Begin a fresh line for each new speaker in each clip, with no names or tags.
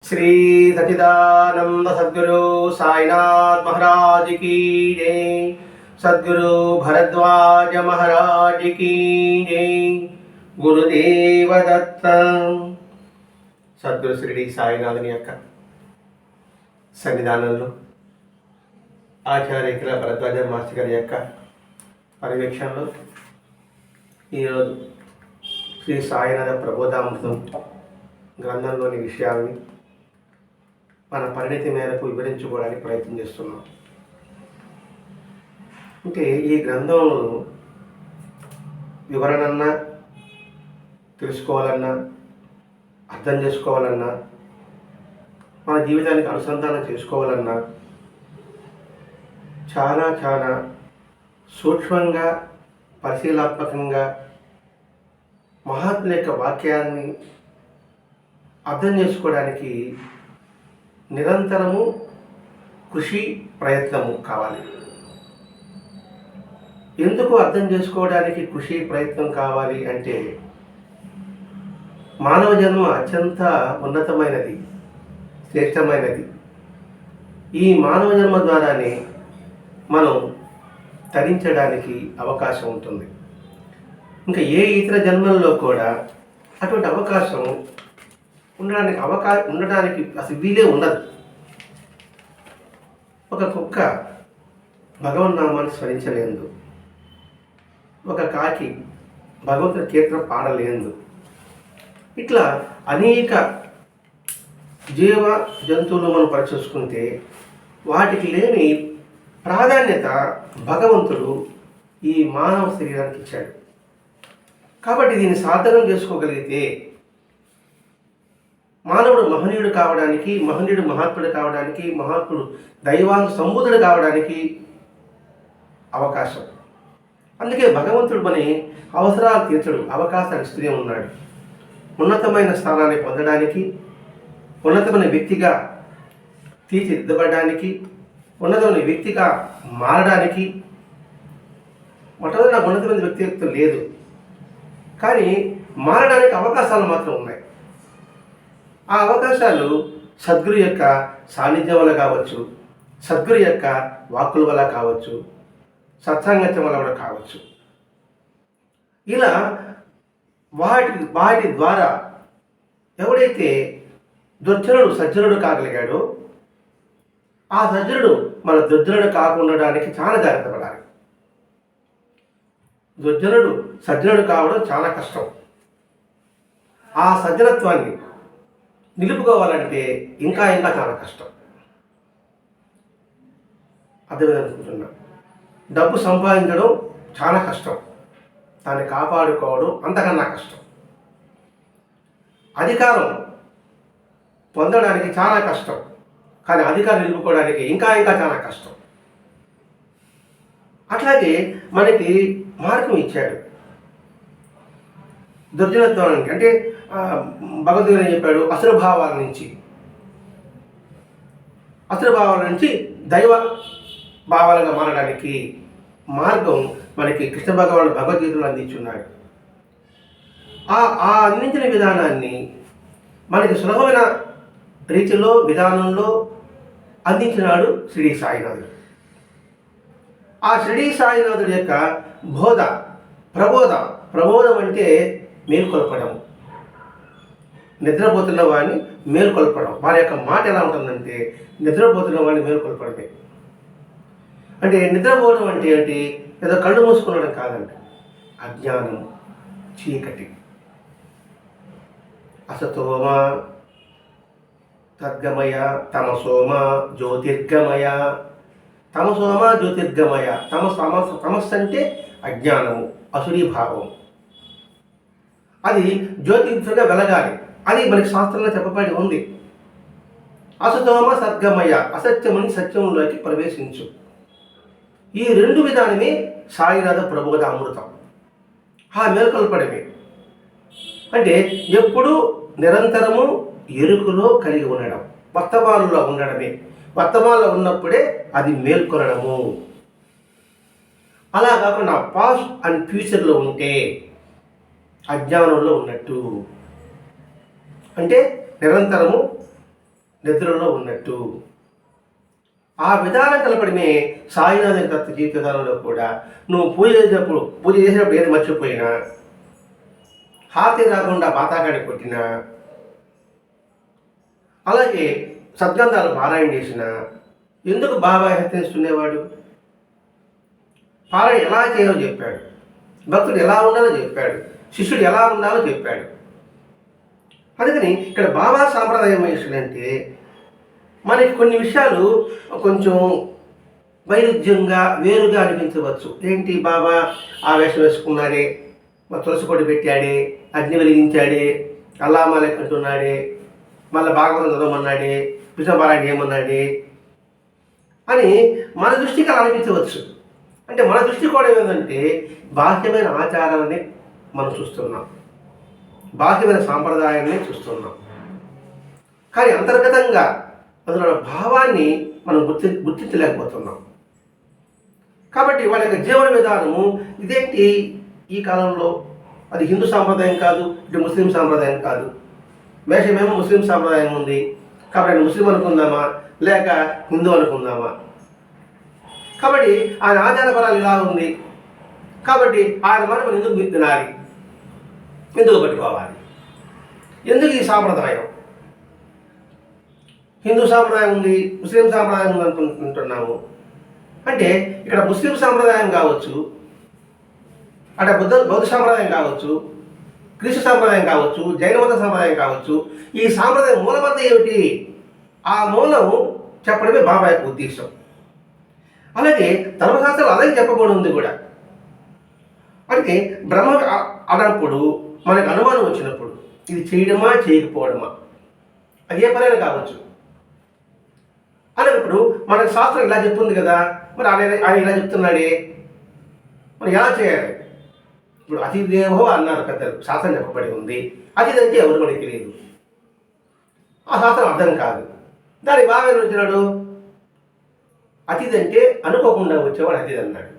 श्री सच्चिदानंद सद्गुरु साईनाथ महाराज की जय। सद्गुरु भरद्वाज महाराज की जय। गुरुदेव दत्त। సద్గురు షిరిడి సాయినాథుని యొక్క సన్నిధానంలో ఆచార్య కిల భరద్వాజ మాస్టర్ గారి యొక్క పర్యవేక్షణలో ఈరోజు శ్రీ సాయినాథ ప్రబోధామృతం గ్రంథంలోని విషయాలని మన పరిణతి మేరకు వివరించుకోవడానికి ప్రయత్నం చేస్తున్నాం. అంటే ఈ గ్రంథంలో వివరణన్నా తెలుసుకోవాలన్నా అర్థం చేసుకోవాలన్నా మన జీవితానికి అనుసంధానం చేసుకోవాలన్నా చాలా చాలా సూక్ష్మంగా పరిశీలనాత్మకంగా మహాత్ముల యొక్క వాక్యాన్ని అర్థం చేసుకోవడానికి నిరంతరము కృషి ప్రయత్నము కావాలి. ఎందుకు అర్థం చేసుకోవడానికి కృషి ప్రయత్నం కావాలి అంటే మానవ జన్మ అత్యంత ఉన్నతమైనది, శ్రేష్టమైనది. ఈ మానవ జన్మ ద్వారానే మనం తరించడానికి అవకాశం ఉంటుంది. ఇంకా ఏ ఇతర జన్మల్లో కూడా అటువంటి అవకాశం ఉండడానికి అసలు వీలే ఉండదు. ఒక కుక్క భగవన్నామాన్ని స్మరించలేదు, ఒక కాకి భగవంతుని కీర్తన పాడలేదు. ఇట్లా అనేక జీవ జంతువులు మనం పరిశీలించుకుంటే వాటికి లేని ప్రాధాన్యత భగవంతుడు ఈ మానవ శరీరానికి ఇచ్చాడు. కాబట్టి దీన్ని సాధనం చేసుకోగలిగితే మానవుడు మహనీయుడు కావడానికి, మహనీయుడు మహాత్ముడు కావడానికి, మహాత్ముడు దైవాంగ సంబుధుడు కావడానికి అవకాశం. అందుకే భగవంతుడు మన అవసరాలు తీర్చడు, అవకాశాలు ఇస్తూనే ఉన్నాడు. ఉన్నతమైన స్థానాన్ని పొందడానికి, ఉన్నతమైన వ్యక్తిగా తీర్చిదిద్దబడడానికి, ఉన్నతమైన వ్యక్తిగా మారడానికి. మొట్టమొదటి నాకు ఉన్నతమైన వ్యక్తిత్వం లేదు, కానీ మారడానికి అవకాశాలు మాత్రం ఉన్నాయి. ఆ అవకాశాలు సద్గురు యొక్క సాన్నిధ్యం వల్ల కావచ్చు, సద్గురు యొక్క వాక్కుల వల్ల కావచ్చు, సత్సంగత్యం వల్ల కూడా కావచ్చు. ఇలా వాటి ద్వారా ఎవడైతే దుర్జనుడు సజ్జనుడు కాగలిగాడో ఆ సజ్జనుడు మన దుర్జనుడు కాకుండడానికి చాలా జాగ్రత్త పడాలి. దుర్జనుడు సజ్జనుడు కావడం చాలా కష్టం. ఆ సజ్జనత్వాన్ని నిలుపుకోవాలంటే ఇంకా చాలా కష్టం. అర్థమేదనుకుంటున్నా. డబ్బు సంపాదించడం చాలా కష్టం, దాన్ని కాపాడుకోవడం అంతకన్నా కష్టం. అధికారం పొందడానికి చాలా కష్టం, కానీ అధికారం నిలుపుకోవడానికి ఇంకా చాలా కష్టం. అట్లాగే మనకి మార్గం ఇచ్చాడు దుర్జనత్వానికి. అంటే భగవద్గీత ఏం చెప్పాడు? అసురభావాల నుంచి దైవ భావాలుగా మారడానికి మార్గం మనకి కృష్ణ భగవానుడు భగవద్గీతలో అందించున్నాడు. ఆ అందించిన విధానాన్ని మనకి సులభమైన రీతిలో విధానంలో అందించినాడు షిరిడి సాయినాథుడు. ఆ షిరిడి సాయినాథుడి యొక్క ప్రబోధం అంటే మేల్కొల్పడం, నిద్రపోతున్న వాడిని మేల్కొల్పడం. వారి యొక్క మాట ఎలా ఉంటుందంటే నిద్రపోతున్న వాడిని మేల్కొల్పడమే. అంటే నిద్రపోవడం అంటే ఏంటి? ఏదో కళ్ళు మూసుకునడం కాదండి. అజ్ఞానం, చీకటి, అసతోమ తద్గమయ, తమసోమ జ్యోతిర్గమయ. తమస్సు అంటే అజ్ఞానము, అసురీభావం. అది జ్యోతిర్గా వెలగాలి. అది మనకి శాస్త్రంలో చెప్పబడి ఉంది. అసతోమ సద్గమయ, అసత్యముని సత్యములోకి ప్రవేశించు. ఈ రెండు విధానమే సాయినాథ ప్రబోధ అమృతం. ఆ మేల్కొల్పడమే అంటే ఎప్పుడు నిరంతరము ఎరుకలో కలిగి ఉండడం, వర్తమానంలో ఉండడమే. వర్తమానంలో ఉన్నప్పుడే అది మేల్కొనడము. అలా కాకుండా పాస్ట్ అండ్ ఫ్యూచర్లో ఉంటే అజ్ఞానంలో ఉన్నట్టు. అంటే నిరంతరము నిద్రలో ఉన్నట్టు. ఆ విధానం కలపడమే సాయినాథ తత్వ జీవిత విధానంలో కూడా. నువ్వు పూజ చేసేటప్పుడు ఏది మర్చిపోయినా, హారతి రాకుండా బాతాకాడి కొట్టినా, అలాగే సద్గంధాలు పారాయణ చేసిన, ఎందుకు బాబా హెచ్చరిస్తుండేవాడు? పారాయణ ఎలా చేయాలో చెప్పాడు, భక్తుడు ఎలా ఉండాలో చెప్పాడు, శిష్యుడు ఎలా ఉండాలో చెప్పాడు. అందుకని ఇక్కడ బాబా సాంప్రదాయం ఏంటంటే, మనకి కొన్ని విషయాలు కొంచెం వైరుధ్యంగా వేరుగా అనిపించవచ్చు. ఏంటి, బాబా ఆ వేషం వేసుకున్నాడే, మా తులసి కొడి పెట్టాడే, అగ్ని వెలిగించాడే, అల్లామాలే అంటున్నాడే, మళ్ళీ భాగవతం చదవమన్నాడే, విష్ణుపారాయణ చేయమన్నాడే అని మన దృష్టికి అలా అనిపించవచ్చు. అంటే మన దృష్టికోణం ఏంటంటే, బాహ్యమైన ఆచారాలని మనం చూస్తున్నాం, బాహ్యమైన సాంప్రదాయాన్ని చూస్తున్నాం. కానీ అంతర్గతంగా అందులో భావాన్ని మనం గుర్తించలేకపోతున్నాం. కాబట్టి వాళ్ళ యొక్క జీవన విధానము ఇదేంటి, ఈ కాలంలో అది హిందూ సాంప్రదాయం కాదు, ఇటు ముస్లిం సాంప్రదాయం కాదు. వేషమేమో ముస్లిం సాంప్రదాయం ఉంది కాబట్టి ఆయన ముస్లిం అనుకుందామా లేక హిందూ అనుకుందామా? కాబట్టి ఆయన ఆచారపరాలు ఇలా ఉంది కాబట్టి ఆయన మాట మనం ఎందుకు తినాలి, ఎందుకు పట్టుకోవాలి, ఎందుకు ఈ సాంప్రదాయం? హిందూ సాంప్రదాయం ఉంది, ముస్లిం సాంప్రదాయం ఉంది అనుకుంటున్నాము. అంటే ఇక్కడ ముస్లిం సాంప్రదాయం కావచ్చు, అంటే బౌద్ధ సాంప్రదాయం కావచ్చు, క్రీస్తు సాంప్రదాయం కావచ్చు, జైన మత సాంప్రదాయం కావచ్చు. ఈ సాంప్రదాయం మూలమంతా ఏమిటి? ఆ మూలం చెప్పడమే బాబా యొక్క ఉద్దేశం. అలాగే ధర్మశాస్త్రాలు అలాగే చెప్పబడి ఉంది కూడా. అంటే బ్రహ్మ అన్నప్పుడు మనకు అనుమానం వచ్చినప్పుడు ఇది చేయడమా చేయకపోవడమా, అది ఏ పనైనా కావచ్చు అన్నప్పుడు మనకు శాస్త్రం ఇలా చెప్తుంది కదా, మరి ఆయన ఇలా చెప్తున్నాడే, మరి ఎలా చేయాలి? ఇప్పుడు అతిదేవో అన్నారు పెద్దలు, శాస్త్రం చెప్పబడి ఉంది. అతిథి అంటే ఎవరు మనకి తెలియదు, ఆ శాస్త్రం అర్థం కాదు. దానికి బాగా వచ్చినాడు, అతిథి అంటే అనుకోకుండా వచ్చేవాడు అతిథి అన్నాడు.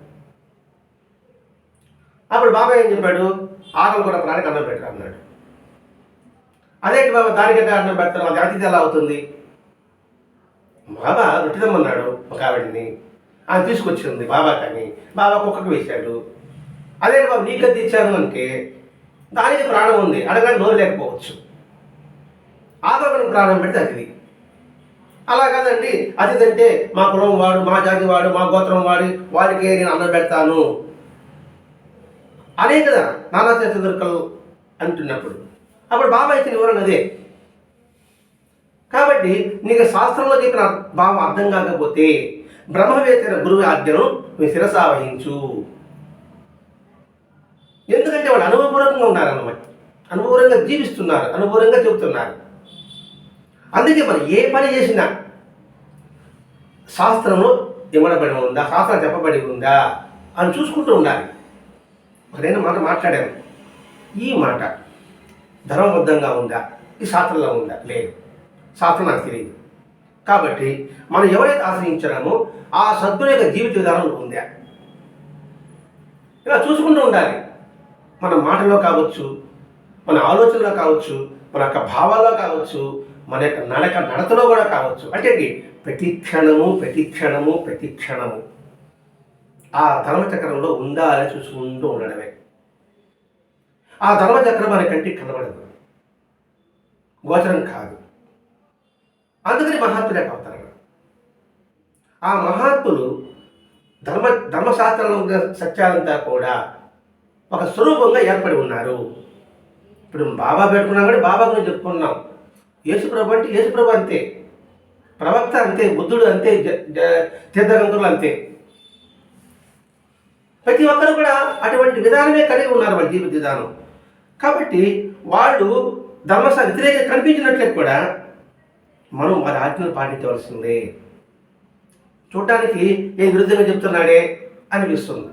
అప్పుడు బాబా ఏం చెప్పాడు, ఆకలి కూడా ప్రాణికి అన్నం పెట్టరు అన్నాడు. అదేంటి బాబా దానికంటే అన్నం పెడతారు, అది అతిథి ఎలా అవుతుంది? బాబా రొట్టిదమ్మన్నాడు ఒక ఆవిడని, ఆయన తీసుకొచ్చింది బాబా, కానీ బాబా కుక్కకు వేశాడు. అదేంటి బాబు నీకు అది ఇచ్చాను అంటే దానికి ప్రాణం ఉంది, అడగానే నోరు లేకపోవచ్చు. ఆకలి ప్రాణం పెడితే అతిథి. అలా కాదండి, అతిథి అంటే మా కులం వాడు, మా జాతి వాడు, మా గోత్రం వాడికే నేను అన్నం పెడతాను అనే కదా నానా చతుర్కలు అంటున్నప్పుడు అప్పుడు బాబా ఇచ్చిన వివరణ అదే. కాబట్టి నీకు శాస్త్రంలో చెప్పిన భావం అర్థం కాకపోతే బ్రహ్మవేత్తైన గురువు ఆజ్ఞను నువ్వు శిరసావహించు. ఎందుకంటే వాళ్ళు అనుభవపూర్వకంగా ఉన్నారన్నమాట, అనుభవంగా జీవిస్తున్నారు, అనుభవంగా చెబుతున్నారు. అందుకే మనం ఏ పని చేసినా శాస్త్రంలో ఇవ్వబడి ఉందా, శాస్త్రం చెప్పబడి ఉందా అని చూసుకుంటూ ఉండాలి. నేను మాట మాట్లాడాను, ఈ మాట ధర్మబద్ధంగా ఉందా, ఈ శాస్త్రంలో ఉందా? లేదు, శాస్త్రం నాకు తెలియదు. కాబట్టి మనం ఎవరైతే ఆశ్రయించామో ఆ సద్గురు యొక్క జీవిత విధానంలో ఉందా, ఇలా చూసుకుంటూ ఉండాలి. మన మాటలో కావచ్చు, మన ఆలోచనలో కావచ్చు, మన యొక్క భావాల్లో కావచ్చు, మన యొక్క నడతలో కూడా కావచ్చు. అంటే ప్రతి క్షణము ఆ ధర్మచక్రంలో ఉందా అని చూసుకుంటూ ఉండడమే. ఆ ధర్మచక్రం మన కంటికి కనబడదు, గోచరం కాదు. అందుకని మహాత్ములే అవుతారు. ఆ మహాత్ములు ధర్మశాస్త్రంలో ఉన్న సత్యాలంతా కూడా ఒక స్వరూపంగా ఏర్పడి ఉన్నారు. ఇప్పుడు బాబా పెట్టుకున్నాం కూడా బాబా గురించి చెప్పుకున్నాం. యేసుప్రభు అంటే యేసుప్రభు అంతే, ప్రవక్త అంతే, బుద్ధుడు అంతే, తీర్థగంగులు అంతే. ప్రతి ఒక్కరు కూడా అటువంటి విధానమే కలిగి ఉన్నారు వాళ్ళ జీవిత విధానం. కాబట్టి వాళ్ళు ధర్మశాస్త్ర వ్యతిరేకంగా కనిపించినట్లే కూడా మనం వారి ఆజ్ఞలు పాటించవలసిందే. చూడటానికి ఏ విరుద్ధంగా చెప్తున్నాడే అనిపిస్తుంది.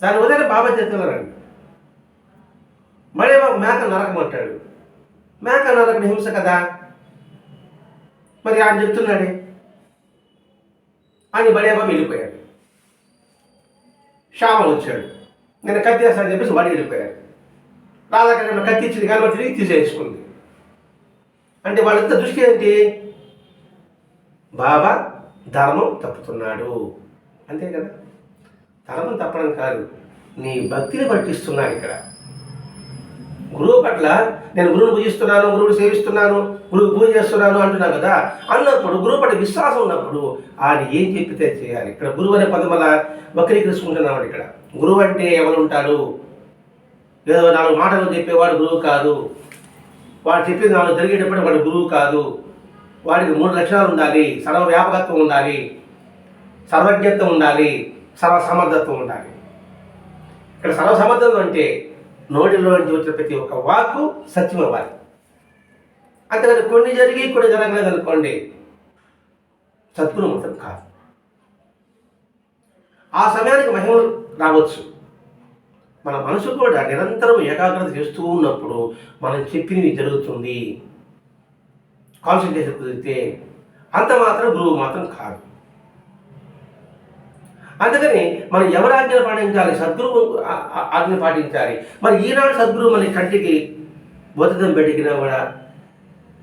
దాని ఉదయం బాబా చెప్తున్నారండి, మళ్ళీ బాబు మేక నరకమంటాడు. మేక నరకం హింస కదా, మరి ఆయన చెప్తున్నాడే అని బడేబాబు వెళ్ళిపోయాడు. శ్యామలు వచ్చాడు, నేను కత్తి వేస్తానని చెప్పేసి వాడి వెళ్ళిపోయాడు. రాధాకృష్ణ కత్తి ఇచ్చింది కానీ తిరిగి తీసేసుకుంది. అంటే వాళ్ళంతా దృష్టి ఏంటి? బాబా ధర్మం తప్పుతున్నాడు, అంతే కదా. ధర్మం తప్పడం కాదు, నీ భక్తిని పట్టిస్తున్నాడు ఇక్కడ. గురువు పట్ల నేను గురువుని పూజిస్తున్నాను, గురువుని సేవిస్తున్నాను, గురువు పూజ చేస్తున్నాను అంటున్నాను కదా. అన్నప్పుడు గురువు పట్ల విశ్వాసం ఉన్నప్పుడు ఆయన ఏం చెప్పితే చేయాలి. ఇక్కడ గురువు అనే పదం వల్ల వక్రీకరిస్తుంటున్నాడు. ఇక్కడ గురువు అంటే ఎవరు ఉంటాడు? ఏదో 4 మాటలు చెప్పేవాడు గురువు కాదు. వాడు చెప్పేది 4 జరిగేటప్పుడు వాడు గురువు కాదు. వాడికి 3 లక్షణాలు ఉండాలి. సర్వవ్యాపకత్వం ఉండాలి, సర్వజ్ఞత్వం ఉండాలి, సర్వసమర్థత్వం ఉండాలి. ఇక్కడ సర్వసమర్థం అంటే నోటిలో నుంచి వచ్చిన ప్రతి ఒక్క వాక్కు సత్యం అవ్వాలి. అంతేకాని కొన్ని జరిగి కొన్ని జరగలేదు అనుకోండి, సద్గురు మాత్రం కాదు. ఆ సమయానికి మహిమలు రావచ్చు. మన మనసు కూడా నిరంతరం ఏకాగ్రత చేస్తూ ఉన్నప్పుడు మనం చెప్పినవి జరుగుతుంది. కాన్సన్ట్రేషన్ కుదిరితే అంత మాత్రం గురువు మాత్రం కాదు. అందుకని మనం ఎవరి ఆజ్ఞలు పాటించాలి? సద్గురువు ఆజ్ఞ పాటించాలి. మరి ఈనాడు సద్గురువు మన కంటికి బోధం పెట్టినా కూడా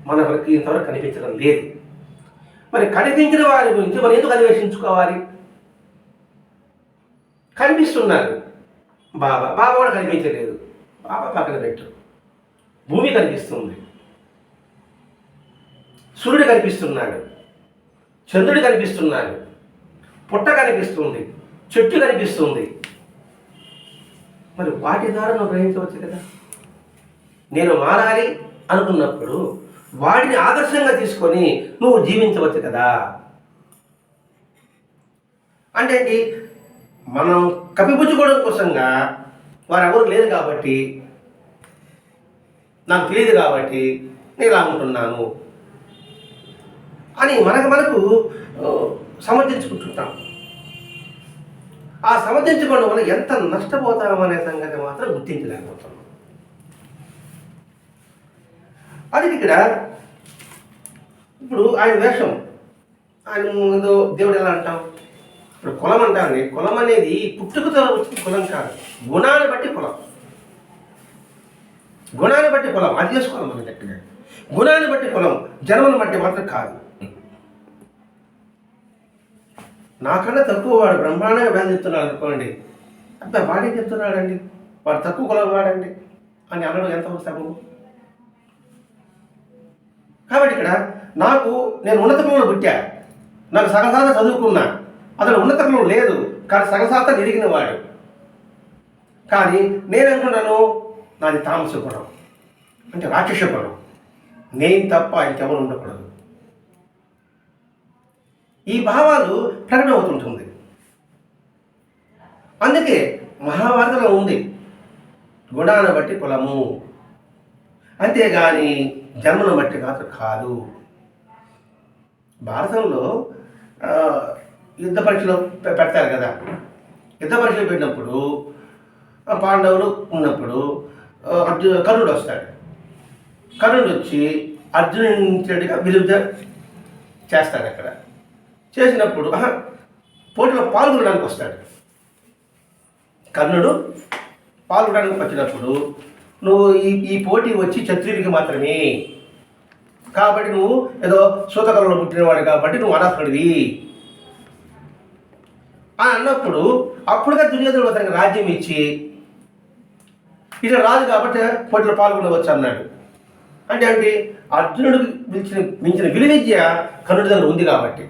మనకి ఇంతవరకు కనిపించడం లేదు. మరి కనిపించిన వారి గురించి మనం ఎందుకు అన్వేషించుకోవాలి? కనిపిస్తున్నారు. బాబా కూడా కనిపించలేదు. బాబా పక్కన పెట్టు. భూమి కనిపిస్తుంది, సూర్యుడు కనిపిస్తున్నాడు, చంద్రుడు కనిపిస్తున్నాడు, పుట్ట కనిపిస్తుంది, చెట్టు కనిపిస్తుంది. మరి వాటి ద్వారా నువ్వు గ్రహించవచ్చు కదా. నేను మారాలి అనుకున్నప్పుడు వాటిని ఆదర్శంగా తీసుకొని నువ్వు జీవించవచ్చు కదా. అంటే మనం కప్పిపుచ్చుకోవడం కోసంగా వారు ఎవరు లేరు కాబట్టి, నాకు తెలియదు కాబట్టి నేను ఇలా ఉంటున్నాను అని మనకు సమర్థించుకుంటుంటాం. ఆ సమర్థించుకోవడం వల్ల ఎంత నష్టపోతామనే సంగతి మాత్రం గుర్తించలేకపోతున్నాం. అది ఇక్కడ ఇప్పుడు ఆయన వేషం, ఆయన ఏదో దేవుడు ఎలా అంటాం, ఇప్పుడు కులం అంటారండి. కులం అనేది పుట్టుకతో వచ్చిన కులం కాదు, గుణాన్ని బట్టి కులం. గుణాన్ని బట్టి కులం, అది చేసుకోవాలి మనం గట్టిగా. గుణాన్ని బట్టి కులం, జన్మను బట్టి మాత్రం కాదు. నాకన్నా తక్కువ వాడు బ్రహ్మాండంగా వేద చెప్తున్నాడు అనుకోండి, అబ్బాయి వాడే చెప్తున్నాడండి, వాడు తక్కువ కులం వాడండి అని అనడం ఎంత సబబు? కాబట్టి ఇక్కడ నేను ఉన్నత కులంలో పుట్టా, నాకు సగసాత చదువుకున్నా, అతను ఉన్నత కులం లేదు కానీ సగసాత ఎరిగిన వాడు. కానీ నేను అనుకున్నాను నాది తామస గుణం, అంటే రాక్షస గుణం, నేను తప్ప ఇంకెవరు ఉండకూడదు. ఈ భావాలు ప్రకటమవుతుంటుంది. అందుకే మహాభారతంలో ఉంది గుణాన్ని బట్టి కులము, అంతేగాని జన్మను బట్టి కాదు. భారతంలో యుద్ధ పరీక్షలు పెడతారు కదా. యుద్ధ పరీక్షలు పెట్టినప్పుడు పాండవులు ఉన్నప్పుడు కర్ణుడు వస్తాడు. కర్ణుడు వచ్చి అర్జునుడిగా విలువ చేస్తాడు. అక్కడ చేసినప్పుడు పోటీలో పాల్గొనడానికి వస్తాడు. కర్ణుడు పాల్గొనడానికి వచ్చినప్పుడు నువ్వు ఈ పోటీ వచ్చి క్షత్రియుడికి మాత్రమే, కాబట్టి నువ్వు ఏదో సూతకలంలో పుట్టినవాడు కాబట్టి నువ్వు అనర్హుడివి అని అన్నప్పుడు అప్పుడుగా దుర్యోధనుడు అతనికి రాజ్యం ఇచ్చి ఇతను రాదు కాబట్టి పోటీలో పాల్గొనవచ్చు అన్నాడు. అంటే అర్జునుడికి మించిన విలువిద్య కర్ణుడి దగ్గర ఉంది కాబట్టి.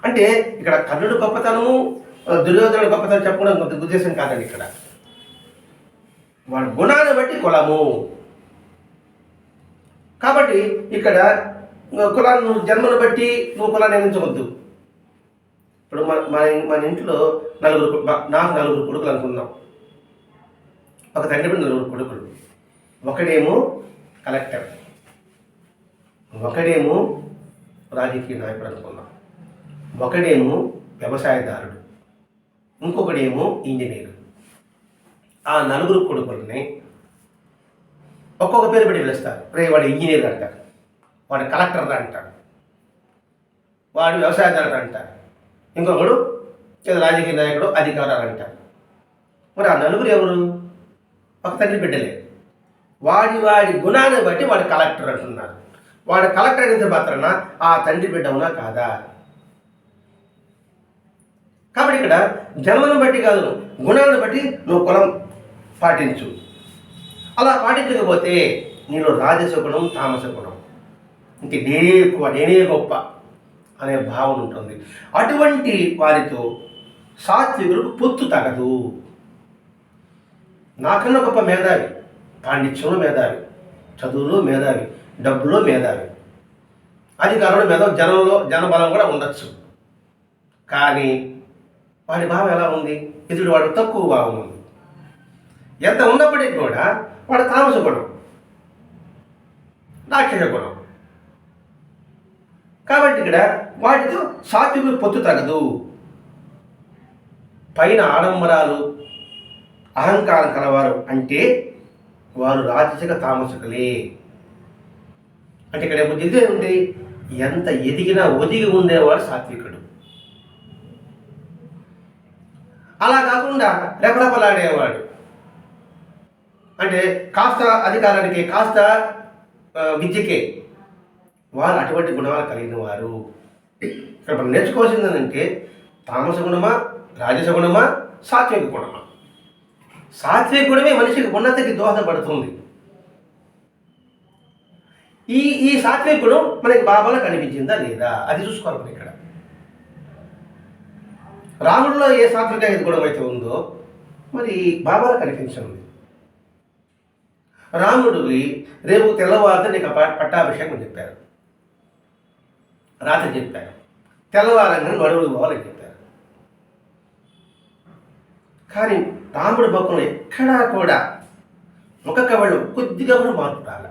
అంటే ఇక్కడ కర్ణుడు గొప్పతనము, దుర్యోధనుడు గొప్పతనం చెప్పడం ఉద్దేశం కాదండి. ఇక్కడ వాడి గుణాన్ని బట్టి కులము. కాబట్టి ఇక్కడ కులాన్ని నువ్వు జన్మను బట్టి నువ్వు కులాన్ని నిర్ణయించవద్దు. ఇప్పుడు మన ఇంట్లో నాకు 4 కొడుకులు అనుకుందాం. ఒక తండ్రి బిడ్డ 4 కొడుకులు. ఒకడేమో కలెక్టర్, ఒకడేమో రాజకీయ నాయకుడు అనుకుందాం, ఒకడేమో వ్యవసాయదారుడు, ఇంకొకడేమో ఇంజనీరు. ఆ 4 కొడుకులని ఒక్కొక్క పేరు పెట్టి పిలుస్తారు. వాడు ఇంజనీర్ అంటారు, వాడు కలెక్టర్ అంటారు, వాడు వ్యవసాయదారుడు అంటారు, ఇంకొకడు రాజకీయ నాయకుడు అధికారాలు అంటారు. మరి ఆ 4 ఎవరు? ఒక తండ్రి బిడ్డలే. వాడి వాడి గుణాన్ని బట్టి వాడు కలెక్టర్ అంటున్నారు. వాడు కలెక్టర్ అయినంత మాత్రాన ఆ తండ్రి బిడ్డ ఉన్నా కాదా? కాబట్టి ఇక్కడ జన్మను బట్టి కాదు, గుణాలను బట్టి నువ్వు కులం పాటించు. అలా పాటించకపోతే నీలో రాజస గుణం, తామస గుణం, ఇంక నేనే ఎక్కువ, నేనే గొప్ప అనే భావన ఉంటుంది. అటువంటి వారితో సాత్వికులకు పొత్తు తగదు. నాకన్నా గొప్ప మేధావి, పాండిత్యంలో మేధావి, చదువులో మేధావి, డబ్బులో మేధావి, అధికారంలో మేధావి, జనబలం కూడా ఉండొచ్చు. కానీ వాడి భావం ఎలా ఉంది? ఎదుటి వాడు తక్కువ భావం ఉంది. ఎంత ఉన్నప్పటికీ కూడా వాడు తామస గుణం, రాక్షస గుణం. కాబట్టి ఇక్కడ వాటితో సాత్వికులు పొత్తు తగదు. పైన ఆడంబరాలు, అహంకారం కలవారు అంటే వారు రాజసిక తామసికులే. అంటే ఇక్కడ ఇదే ఉంది, ఎంత ఎదిగినా ఒదిగి ఉండేవాడు సాత్వికుడు. అలా కాకుండా రెపరెపలాడేవాడు, అంటే కాస్త అధికారానికి, కాస్త విద్యకే, వారు అటువంటి గుణాలు కలిగిన వారు. ఇక్కడ మనం నేర్చుకోవాల్సిందంటే తామస గుణమా, రాజస గుణమా, సాత్విక గుణమా? సాత్విక గుణమే మనిషికి ఉన్నతికి దోహదపడుతుంది. ఈ సాత్విక గుణం మనకి బాబాలో కనిపించిందా లేదా అది చూసుకోవాలి మనం. ఇక్కడ రాముడిలో ఏ సాత్విక గుణం అయితే ఉందో మరి బాబాలో కనిపించింది. రాముడికి రేపు తెల్లవారితే నీకు పట్టాభిషేకం చెప్పారు, రాత్రి చెప్పారు, తెల్లవారంగా నడువులు పోవాలని చెప్పారు. కానీ రాముడి భక్తులు ఎక్కడా కూడా ఒక్కొక్క వాళ్ళు కొద్దిగా కూడా మార్పు రాలే.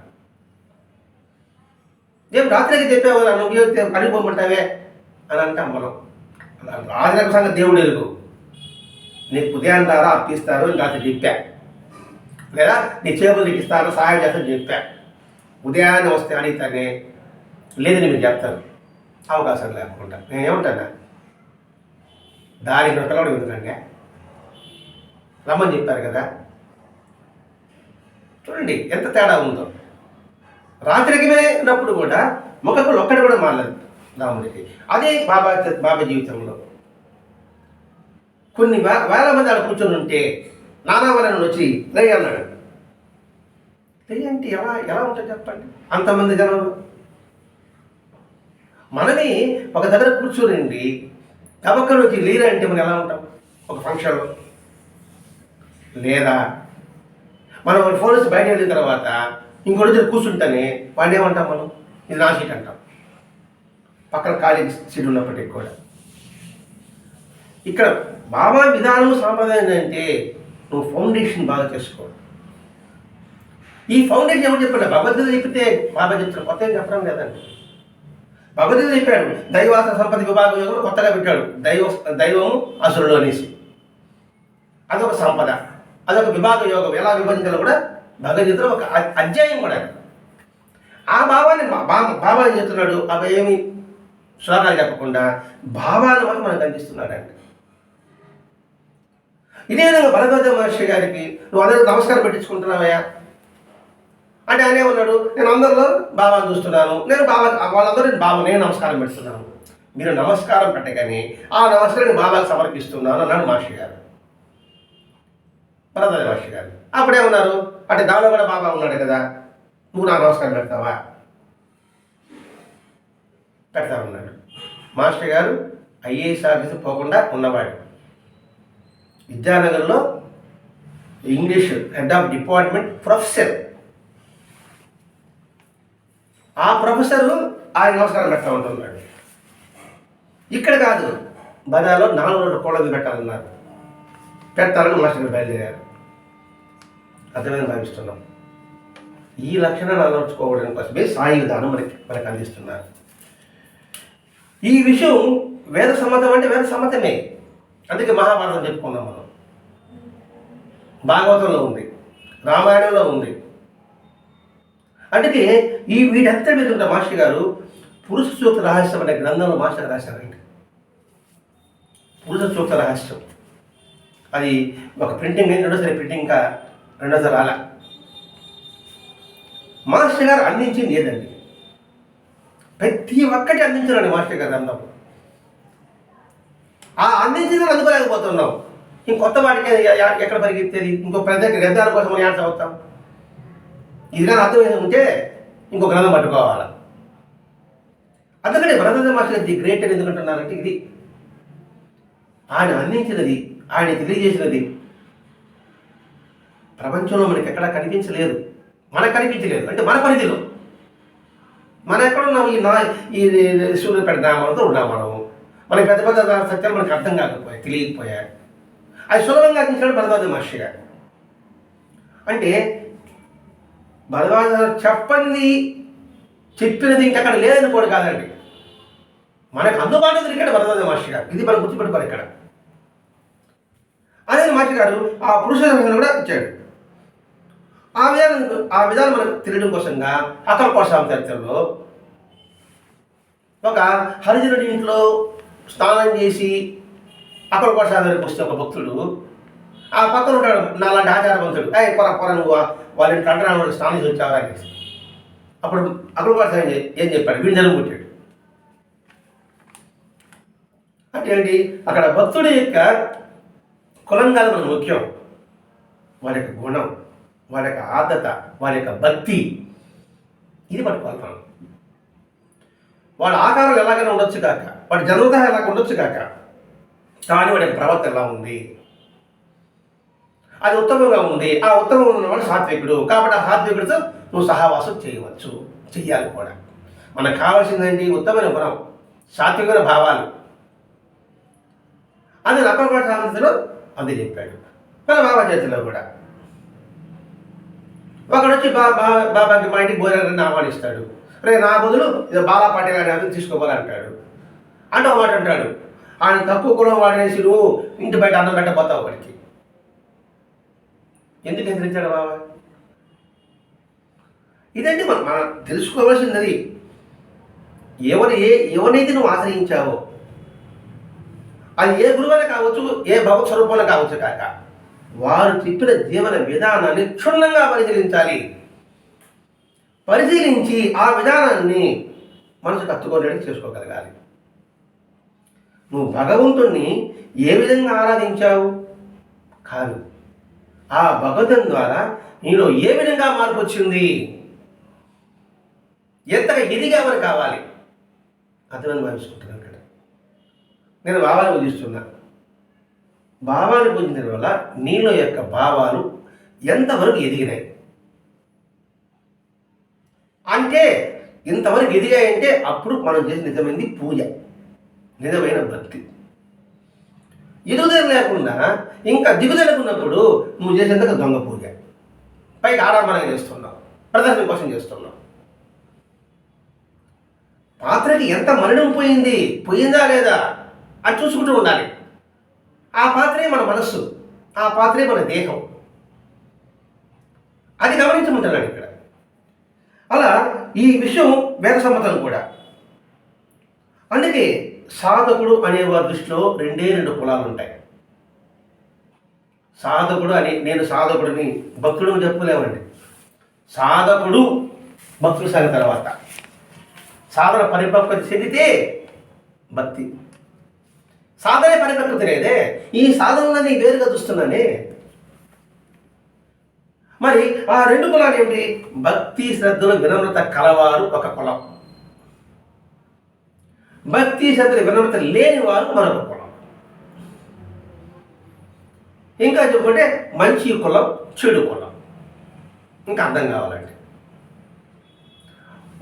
ఏం రాత్రికి చెప్పావు నువ్వు అడిగిపోమంటావే అని అంటాం మనం. రాజులకు సంగతి దేవుడు ఎరుగు. నీకు ఉదయం ద్వారా అప్పిస్తారు రాత్రి చెప్పా, లేదా నీ చేపలు నీకు ఇస్తాను సహాయం చేస్తాను చెప్పా. ఉదయాన్నే వస్తే అడిగితానే లేదని మీరు చెప్తారు, అవకాశం లేకుండా. నేనేమంటానా, దానికి పిల్లవాడు ఎందుకంటే రమ్మని చెప్పారు కదా. చూడండి ఎంత తేడా ఉందో. రాత్రికి ఉన్నప్పుడు కూడా ముఖకులు ఒక్కటి కూడా మారలేదు రాముడికి. అదే బాబా జీవితంలో కొన్ని వేల మంది ఆడ కూర్చొని ఉంటే నానావరణ వచ్చి లై అన్నాడు. లై అంటే ఎలా ఉంటుంది చెప్పండి, అంతమంది జనంలో. మనమే ఒక దగ్గర కూర్చొని తబక్కల నుంచి లీర అంటే మనం ఎలా ఉంటాం ఒక ఫంక్షన్లో? లేదా మనం ఫోన్ వచ్చి బయట వెళ్ళిన తర్వాత ఇంకోటి దగ్గర కూర్చుంటేనే వాడిని ఏమంటాం మనం? ఇది నా సీట్ అంటాం, పక్కన ఖాళీ సీట్ ఉన్నప్పటికీ కూడా. ఇక్కడ బాబా విధానం సాంప్రదాయం అంటే నువ్వు ఫౌండేషన్ బాగా చేసుకో. ఈ ఫౌండేషన్ ఎవరు చెప్పాడు? భగవద్గీత చెప్పితే బాబా చెప్తాడు, కొత్త ఏం చెప్పడం లేదండి. భగవద్గీత చెప్పాడు, దైవాస సంపద విభాగ యోగం కొత్తగా పెట్టాడు, దైవము అసురుడు అనేసి. అదొక సంపద, అదొక విభాగ యోగం, ఎలా విభజించాలో కూడా భగవద్గీతలో ఒక అధ్యాయం కూడా. ఆ భావాన్ని బాబా ఏం చెప్తున్నాడు? అవి ఏమి శ్లోకాలు చెప్పకుండా భావాన్ని మాత్రం మనకు అందిస్తున్నాడండి. ఇదే విధంగా భరద్వాజ మహర్షి గారికి నువ్వు అందరూ నమస్కారం పెట్టించుకుంటున్నావయ్యా అంటే ఆయన ఏమన్నాడు? నేను అందరిలో బాబాను చూస్తున్నాను, నేను వాళ్ళందరూ నేను నమస్కారం పెడుతున్నాను. మీరు నమస్కారం పెట్టగానే ఆ నమస్కారాన్ని బాబాకు సమర్పిస్తున్నాను అన్నాడు మహర్షి గారు, భరద్వాజ మహర్షి గారు. అప్పుడేమన్నారు అంటే దానిలో కూడా బాబా ఉన్నాడు కదా, నువ్వు నాకు నమస్కారం పెడతావా? పెడతామన్నాడు. మాస్టర్ గారు ఐఏఎస్ ఆఫీసు పోకుండా ఉన్నవాడు, విద్యానగర్లో English head of department professor. ఆ ప్రొఫెసరు ఆయన నమస్కారం పెడతా ఉంటున్నాడు. ఇక్కడ కాదు, బజార్లో 4 రోజులు కోళ్ళది పెట్టాలన్నారు, పెడతారని మాస్టర్ గారు బయలుదేరారు. అర్థమైంది భావిస్తున్నాం. ఈ లక్షణాలు అలవర్చుకోవడం కోసమే సాయి విధానం మనకు అందిస్తున్నారు. ఈ విషయం వేద సమ్మతం అంటే వేద సమ్మతమే. అందుకే మహాభారతం చెప్పుకున్నాం మనం, భాగవతంలో ఉంది, రామాయణంలో ఉంది. అందుకే వీటంతా మీద ఉన్న మాస్టర్ గారు పురుష సూక్త రహస్యం అనే గ్రంథంలో మాస్టర్ రాశారండి. పురుష సూక్త రహస్యం అది ఒక ప్రింటింగ్, రెండోసారి ప్రింటింగ్, ఇంకా రెండోసారి రాలా. మాస్టర్ గారు అందించింది ఏదండి? ప్రతి ఒక్కటి అందించారండి మాస్టర్ గారు అందం. ఆ అందించిందని అందుకోలేకపోతున్నాం. ఇంకొత్త వాటికి ఎక్కడ పరిగెత్తేది? ఇంకో ప్రత్యేక గ్రంథాల కోసం మనం ఏం చదువుతాం? ఇది కానీ అర్థం ఉంటే ఇంకో గ్రంథం పట్టుకోవాలి. అందుకని భరద్వాజ మాస్టర్ ది గ్రేట్ అని ఎందుకంటున్నారంటే ఇది ఆయన అందించినది, ఆయన తెలియజేసినది ప్రపంచంలో మనకి ఎక్కడా కనిపించలేదు. మనకు కనిపించలేదు అంటే మన పరిధిలో. మనం ఎక్కడున్నాం? ఈ సూర్యపేట గ్రామంతో ఉన్నాం మనము. మనకి పెద్ద పెద్ద సత్యాలు మనకు అర్థం కాకపోయాయి, తెలియకపోయాయి. అది సులభంగా అందించాడు భరద్వాజ మహర్షి గారు. అంటే భరద్వాజ చెప్పినది ఇంకక్కడ లేదని కూడా కాదండి, మనకు అందుబాటులో దొరికాడు భరద్వాజ మహర్షి గారు. ఇది మనం గుర్తుపెట్టుకోవాలి ఇక్కడ. అదే మహర్షి గారు ఆ పురుష కూడా ఇచ్చాడు. ఆ విధానం మనకు తెలియడం కోసంగా అక్కల కోసాం చరిత్రలో ఒక హరిజనుడి ఇంట్లో స్నానం చేసి అక్కల కోసానికి వస్తే ఒక భక్తుడు ఆ పక్కన ఉంటాడు నాలాంటి ఆచారవంతుడు, పొర నువ్వు వాళ్ళ ఇంట్లో అంటరాని స్నానం చేసి వచ్చావా అనేసి. అప్పుడు అక్కల కోసం ఏం చెప్పాడు? వీడు జనం పుట్టాడు. అంటే ఏంటి? అక్కడ భక్తుడి యొక్క కులం కాదు మనకు ముఖ్యం, వారి యొక్క గుణం, వారి యొక్క ఆదత, వారి యొక్క భక్తి. ఇది పట్టుకోవాలి మనం. వాడి ఆకారం ఎలాగైనా ఉండొచ్చు కాక, వాడి జన్మత ఎలాగ ఉండొచ్చు కాక, కానీ వాడి ప్రవర్తన ఎలా ఉంది, అది ఉత్తమంగా ఉంది. ఆ ఉత్తమంగా ఉన్నవాడు సాత్వికుడు కాబట్టి ఆ సాత్వికుడితో నువ్వు సహవాసం చేయవచ్చు, చెయ్యాలి కూడా. మనకు కావాల్సిందేంటి? ఉత్తమైన గుణం, సాత్వికమైన భావాలు. అది నక్కలపాట సామెతలో అందే చెప్పాడు. మన బాబా చేతిలో కూడా ఒకడు వచ్చి బాబాకి మా ఇంటికి భోజనాన్ని ఆహ్వానిస్తాడు. రే నా బదులు బాలా పాటిల్ అనే అతను తీసుకోవాలంటాడు. అంటే ఒక మాట అంటాడు, ఆయన తక్కువ కులం వాడేసి నువ్వు ఇంటి బయట అన్నం పెట్టబోతావు వాడికి. ఎందుకు హెచ్చరించాడు బాబా? ఇదంటే మనం తెలుసుకోవాల్సింది. ఎవరైతే నువ్వు ఆశ్రయించావో అది ఏ గురువైనా కావచ్చు, ఏ భగవత్ స్వరూపంలో కావచ్చు కాక, వారు చెప్పిన జీవన విధానాన్ని క్షుణ్ణంగా పరిశీలించాలి. పరిశీలించి ఆ విధానాన్ని మనసుకు హత్తుకోవడానికి చేసుకోగలగాలి. నువ్వు భగవంతుణ్ణి ఏ విధంగా ఆరాధించావు కాదు, ఆ భగవంతుని ద్వారా నీలో ఏ విధంగా మార్పు వచ్చింది, ఎంతగా ఎదిగావని కావాలి. అర్థమని భావిస్తుంటున్నాను ఇక్కడ. నేను భావాన్ని పూజిస్తున్నా. భావాన్ని పూజించడం వల్ల నీలో యొక్క భావాలు ఎంతవరకు ఎదిగినాయి అంటే, ఇంతవరకు ఎదిగాయంటే అప్పుడు మనం చేసిన నిజమైనది పూజ, నిజమైన భక్తి. ఎదుగుదల లేకుండా ఇంకా దిగుదలకున్నప్పుడు నువ్వు చేసేందుకు దొంగ పూజ, పైకి ఆడంబరంగా చేస్తున్నావు, ప్రదర్శన కోసం చేస్తున్నావు. పాత్రకి ఎంత మరణం పోయిందా లేదా అని చూసుకుంటూ ఉండాలి. ఆ పాత్రే మన మనస్సు, ఆ పాత్రే మన దేహం. అది గమనించమంటున్నాడు ఇక్కడ. అలా ఈ విషయం వేద సమ్మతం కూడా. అందుకే సాధకుడు అనేవారి దృష్టిలో రెండు కులాలు ఉంటాయి. సాధకుడు అని, నేను సాధకుడిని, భక్తుడు చెప్పలేమండి. సాధకుడు భక్తుడు సాగిన తర్వాత సాధన పరిపక్వత చెందితే భక్తి. సాధనే పరిపక్వత లేదే, ఈ సాధనలని వేరుగా చూస్తున్నానే. మరి ఆ రెండు కులాలు ఏమిటి? భక్తి శ్రద్ధలు వినమ్రత కలవారు ఒక కులం, భక్తి శ్రద్ధలు వినమ్రత లేని వారు మరొక కులం. ఇంకా చెప్పుకుంటే మంచి కులం, చెడు కులం. ఇంకా అర్థం కావాలంటే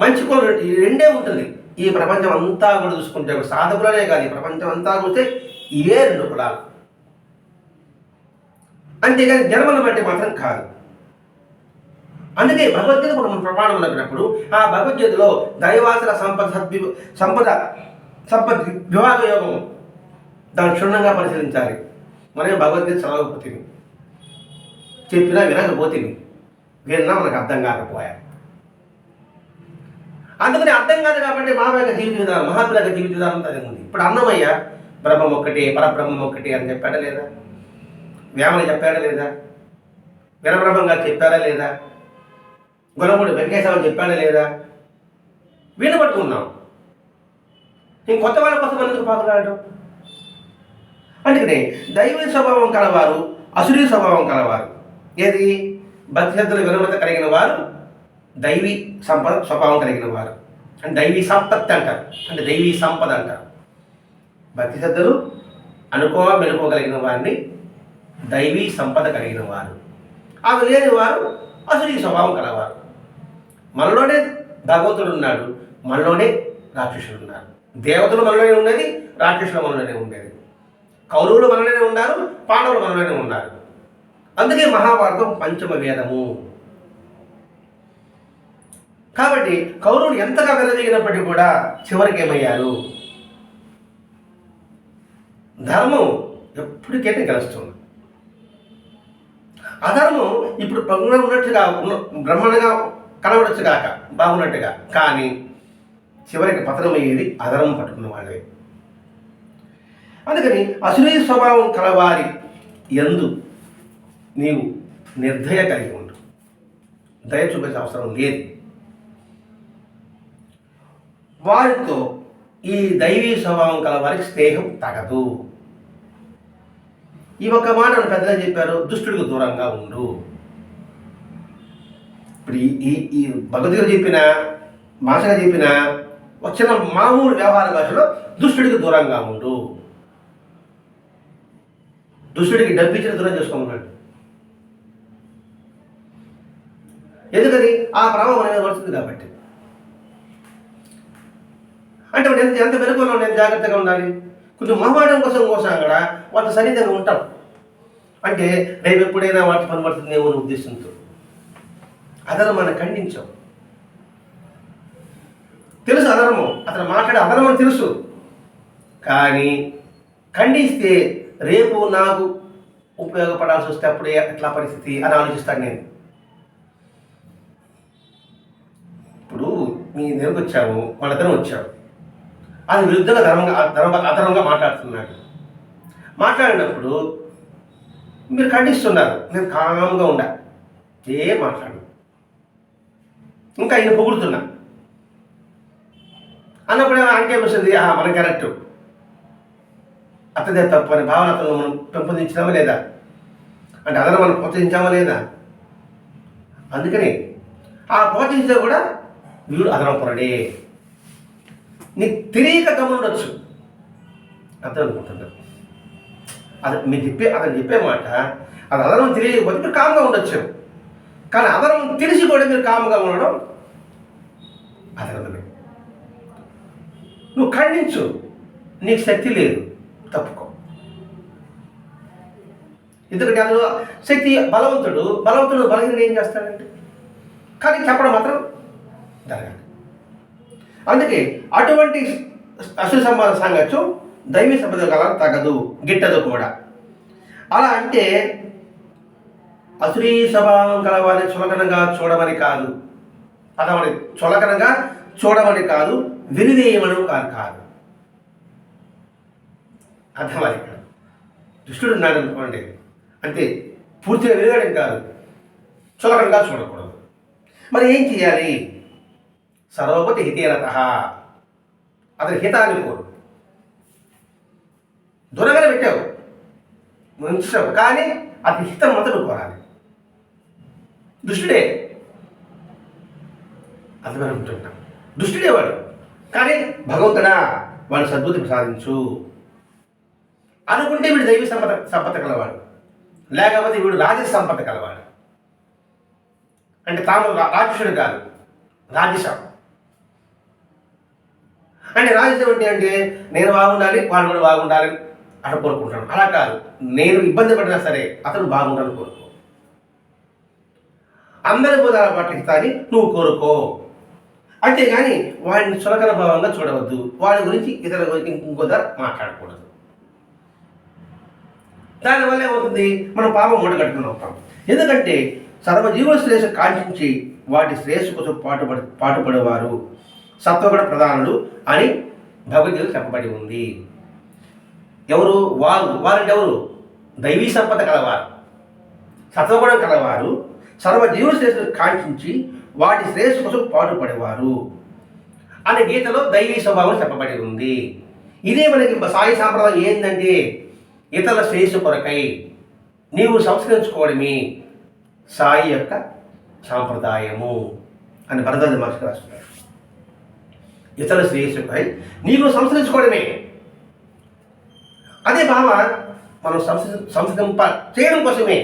మంచి కులం రెండే ఉంటుంది. ఈ ప్రపంచం అంతా కూడా చూసుకుంటే, సాధకులనే కాదు, ఈ ప్రపంచం అంతా చూస్తే ఇవే రెండు కులాలు. అంతేగాని జన్మను బట్టి మాత్రం కాదు. అందుకే భగవద్గీత మనం ప్రమాణం అనుకున్నప్పుడు ఆ భగవద్గీతలో దైవాసుల సంపద వివాహ యోగం దాన్ని క్షుణ్ణంగా పరిశీలించాలి. మనం భగవద్గీత చదవకపోతుంది, చెప్పినా వినకపోతుంది, విన్నా మనకు అర్థం కాకపోయా. అందుకని అర్థం కాదు కాబట్టి మానవ యొక్క జీవిత విధానం, మహాత్ముల యొక్క జీవిత విధానం అదే ఉంది. ఇప్పుడు అన్నమయ్య బ్రహ్మం ఒక్కటి, పరబ్రహ్మం ఒక్కటి అని చెప్పాడా లేదా? వేమని చెప్పాడా లేదా? వీరబ్రహ్మం గారు చెప్పారా లేదా? గుణముడు వెంకటేశ్వరం చెప్పాడా లేదా? వీళ్ళు పట్టుకున్నాం. ఇంక కొత్త వాళ్ళ కోసం ఎందుకు పాకులాడటం? అందుకనే దైవీ స్వభావం కలవారు, అసురీ స్వభావం కలవారు. ఏది? భక్తి శ్రద్ధలు వినమ్రత కలిగిన వారు దైవీ సంపద స్వభావం కలిగిన వారు. అంటే దైవీ సంపత్తి అంటారు, అంటే దైవీ సంపద అంటారు. భక్తి శ్రద్ధలు మెలుకోగలిగిన వారిని దైవీ సంపద కలిగిన వారు. అవి లేని వారు అసురీ స్వభావం కలవారు. మనలోనే భగవంతుడు ఉన్నాడు, మనలోనే రాక్షసుడు ఉన్నారు. దేవతలు మనలోనే ఉన్నది, రాక్షసులు మనలోనే ఉండేది. కౌరవులు మనలోనే ఉన్నారు, పాండవులు మనలోనే ఉన్నారు. అందుకే మహాభారతం పంచమ వేదము. కాబట్టి కౌరవులు ఎంతగా వెనదిగినప్పటికీ కూడా చివరికి ఏమయ్యారు? ధర్మం ఎప్పటికైతే గెలుస్తుంది. అధర్మం ఇప్పుడు ఉన్నట్టుగా బ్రహ్మణగా కనబడచ్చు కాక బాగున్నట్టుగా, కానీ చివరికి పతనమయ్యేది అధర్మం పట్టుకున్న వాళ్ళే. అందుకని అసురీ స్వభావం కలవారి యందు నీవు నిర్దయ కలిగి ఉండు. దయ చూపించే అవసరం లేదు. వారితో ఈ దైవీ స్వభావం కలవారికి స్నేహం తగదు. ఈ ఒక్క మాట పెద్దగా చెప్పారు, దుష్టుడికి దూరంగా ఉండు. ఇప్పుడు ఈ భగవద్గీత చెప్పిన భాషగా చెప్పిన వచ్చిన మామూలు వ్యవహార భాషలో దుష్టుడికి దూరంగా ఉండు. దుష్టుడికి డబ్బిచ్చిన దూరం చేసుకోమన్నాడు. ఎందుకని? ఆ ప్రభావం అనేది పడుతుంది కాబట్టి. అంటే ఎంత వెనుకలో నేను జాగ్రత్తగా ఉండాలి. కొంచెం మొహమాటం కోసం కూడా వాటి సన్నిధిగా ఉంటాం. అంటే రేపు ఎప్పుడైనా వాటి పని పడుతుందేమో అని ఉద్దేశంతో అధర్మాన్ని ఖండించాం. తెలుసు అధర్మం, అతను మాట్లాడే అధర్మం తెలుసు, కానీ ఖండిస్తే రేపు నాకు ఉపయోగపడాల్సి వస్తే అప్పుడే ఎట్లా పరిస్థితి అని ఆలోచిస్తాను నేను. ఇప్పుడు మీ దగ్గరకు వచ్చాము, వాళ్ళిద్దరం వచ్చాము, అది విరుద్ధంగా అధర్మంగా మాట్లాడుతున్నాడు. మాట్లాడినప్పుడు మీరు ఖండిస్తున్నారు, నేను కామ్గా ఉండా, ఏం మాట్లాడు, ఇంకా ఆయన పొగుడుతున్నా అన్నప్పుడు అంటే వస్తుంది, మనం కరెక్టు, అతదే తప్పు అనే భావన అతను మనం పెంపొందించామా లేదా, అంటే అతను మనం ప్రోత్సహించామా లేదా. అందుకని ఆ ప్రోత్సహించే కూడా వీడు అదనం పొరడే, నీకు తెలియక గమనుండొచ్చు అర్థం అనుకుంటున్నాడు. అతను చెప్పే మాట అది అదనం తెలియకపోతే మీరు కామ్గా ఉండొచ్చు, కానీ అదనం తెలిసి కూడా మీరు కామ్గా ఉండడం అదనమే. నువ్వు ఖండించు, నీకు శక్తి లేదు, తప్పుకో. ఎందుకంటే అందులో శక్తి బలవంతుడు బలహీనుడు ఏం చేస్తాడంటే, కానీ చెప్పడం మాత్రం జరగాలి. అందుకే అటువంటి అసలు సంబంధ సాంగత్యం దైవీ సంపద కల తగదు, గిట్టదు కూడా. అలా అంటే అసురీ స్వభావం కలవారిని చులకనంగా చూడమని కాదు, అతని చులకనంగా చూడమని కాదు, వినిదేయమని కాదు. అర్థమని కాదు. దుష్టుడు ఉన్నాడు అనుకోండి, అంతే, పూర్తిగా వినగడం కాదు, చులకనంగా చూడకూడదు. మరి ఏం చేయాలి? సర్వపతి హితేరత, అతని హితాన్ని కోరు. దూరంగానే పెట్టావు, ఉంచావు, కానీ అతని హితం మొదలు కోరాలి. దుష్టుడే అర్థమని ఉంటున్నాం, దుష్టుడే వాడు, కానీ భగవంతుడా వాడు సద్బుద్ధి ప్రసాదించు అనుకుంటే వీడు దైవీ సంపద కలవాడు, లేకపోతే వీడు రాజస సంపద కలవాడు. అంటే తాము రాక్షసుడు కాదు, రాజసం. అంటే రాజసం అంటే నేను బాగుండాలి, వాడు కూడా బాగుండాలి అట్లా కోరుకుంటాను. అలా కాదు, నేను ఇబ్బంది పడినా సరే అతను బాగుండాలని కోరుకో. అందరి బోధాల పాటిస్తాని నువ్వు కోరుకో, అంతేగాని వాడిని చులకన భావంగా చూడవద్దు, వాడి గురించి ఇతర గురించి ఇంకో ధర మాట్లాడకూడదు. దానివల్ల ఏమవుతుంది? మనం పాపం మూటగట్టుకుని అవుతాం. ఎందుకంటే సర్వజీవుల శ్రేయస్సు కాంక్షించి వాటి శ్రేయస్సు కోసం పాటుపడేవారు సత్వగుణ ప్రధానులు అని భగవద్గీత చెప్పబడి ఉంది. ఎవరు? వారంటే ఎవరు? దైవీ సంపద కలవారు, సత్వగుణం కలవారు, సర్వజీవుల శ్రేయస్సును కాంక్షించి వాటి శ్రేయస్సు కోసం పాటుపడేవారు అనే గీతలో దైవీ స్వభావం చెప్పబడి ఉంది. ఇదే మనకి సాయి సాంప్రదాయం ఏంటంటే ఇతరుల శ్రేయస్సు కొరకై నీవు సంస్కరించుకోవడమే సాయి యొక్క సాంప్రదాయము అని భరద్వాజ మహర్షి రాస్తున్నారు. ఇతరుల శ్రేయస్సుపై నీవు సంస్కరించుకోవడమే. అదే భావ మనం సంస్కరింప చేయడం కోసమే